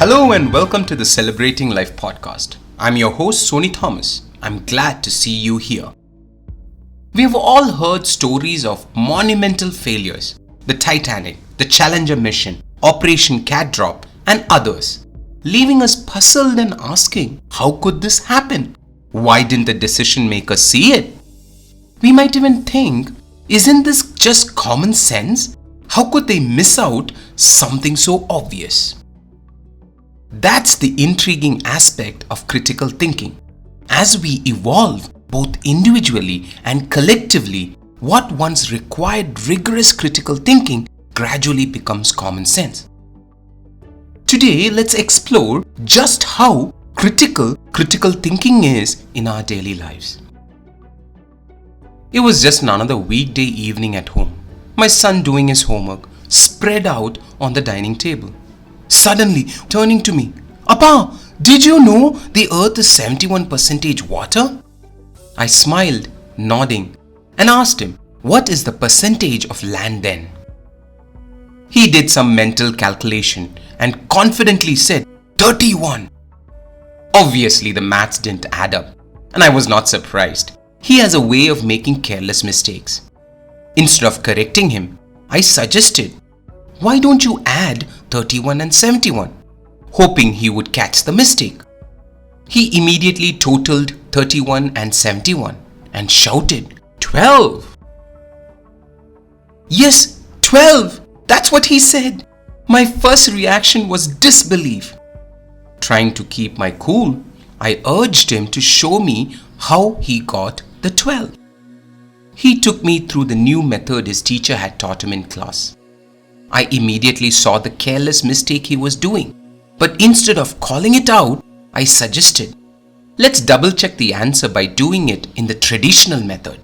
Hello and welcome to the Celebrating Life podcast. I'm your host Sony Thomas. I'm glad to see you here. We have all heard stories of monumental failures, the Titanic, the Challenger mission, Operation Cat Drop, and others, leaving us puzzled and asking, how could this happen? Why didn't the decision maker see it? We might even think, isn't this just common sense? How could they miss out something so obvious? That's the intriguing aspect of critical thinking. As we evolve, both individually and collectively, what once required rigorous critical thinking gradually becomes common sense. Today, let's explore just how critical thinking is in our daily lives. It was just another weekday evening at home. My son doing his homework, spread out on the dining table. Suddenly turning to me, "Appa, did you know the earth is 71% water?" I smiled, nodding, and asked him, "What is the percentage of land then?" He did some mental calculation and confidently said, 31. Obviously, the maths didn't add up, and I was not surprised. He has a way of making careless mistakes. Instead of correcting him, I suggested, "Why don't you add 31 and 71? Hoping he would catch the mistake. He immediately totaled 31 and 71 and shouted, 12. Yes, 12. That's what he said. My first reaction was disbelief. Trying to keep my cool, I urged him to show me how he got the 12. He took me through the new method his teacher had taught him in class. I immediately saw the careless mistake he was doing, but instead of calling it out, I suggested, let's double check the answer by doing it in the traditional method.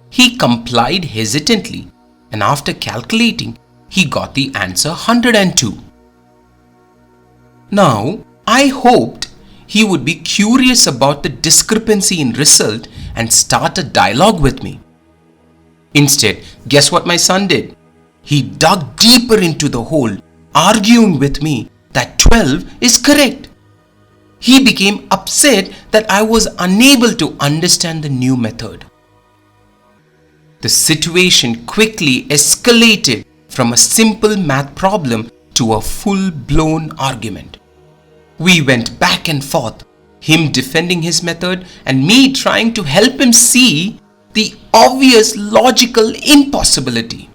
He complied hesitantly, and after calculating, he got the answer 102. Now, I hoped he would be curious about the discrepancy in result and start a dialogue with me. Instead, guess what my son did? He dug deeper into the hole, arguing with me that 12 is correct. He became upset that I was unable to understand the new method. The situation quickly escalated from a simple math problem to a full-blown argument. We went back and forth, him defending his method and me trying to help him see the obvious logical impossibility.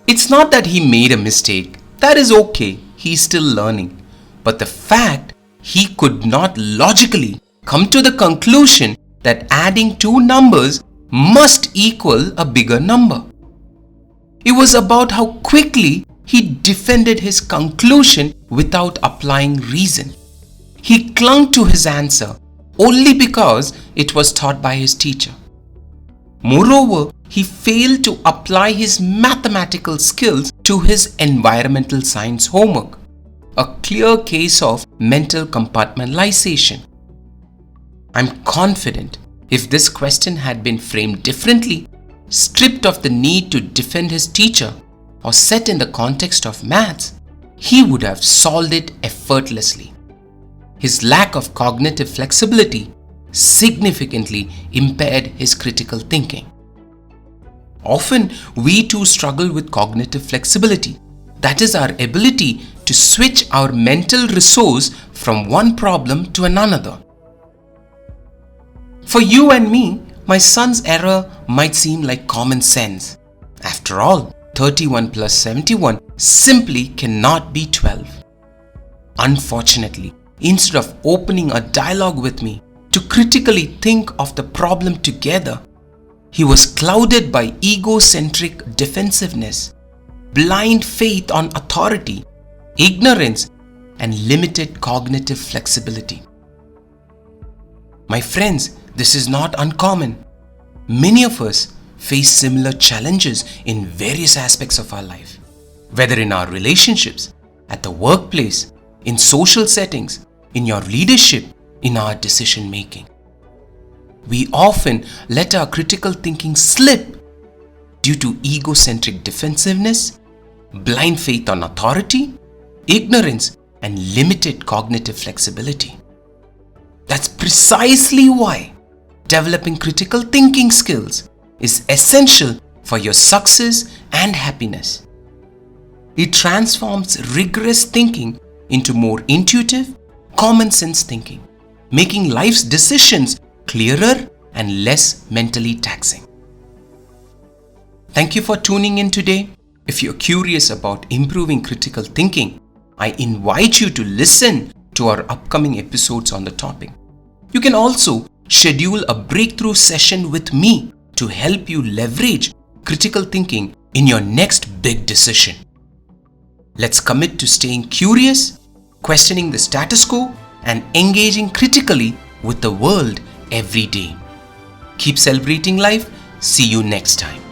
It's not that he made a mistake. That is okay. He's still learning. But the fact he could not logically come to the conclusion that adding two numbers must equal a bigger number. It was about how quickly he defended his conclusion without applying reason. He clung to his answer only because it was taught by his teacher. Moreover, he failed to apply his mathematical skills to his environmental science homework, a clear case of mental compartmentalization. I'm confident if this question had been framed differently, stripped of the need to defend his teacher, or set in the context of maths, he would have solved it effortlessly. His lack of cognitive flexibility significantly impaired his critical thinking. Often, we too struggle with cognitive flexibility. That is our ability to switch our mental resource from one problem to another. For you and me, my son's error might seem like common sense. After all, 31 plus 71 simply cannot be 12. Unfortunately, instead of opening a dialogue with me to critically think of the problem together, he was clouded by egocentric defensiveness, blind faith on authority, ignorance, and limited cognitive flexibility. My friends, this is not uncommon. Many of us face similar challenges in various aspects of our life, whether in our relationships, at the workplace, in social settings, in your leadership, in our decision making. We often let our critical thinking slip due to egocentric defensiveness, blind faith on authority, ignorance, and limited cognitive flexibility. That's precisely why developing critical thinking skills is essential for your success and happiness. It transforms rigorous thinking into more intuitive, common sense thinking, making life's decisions clearer and less mentally taxing. Thank you for tuning in today. If you're curious about improving critical thinking, I invite you to listen to our upcoming episodes on the topic. You can also schedule a breakthrough session with me to help you leverage critical thinking in your next big decision. Let's commit to staying curious, questioning the status quo, and engaging critically with the world every day. Keep celebrating life. See you next time.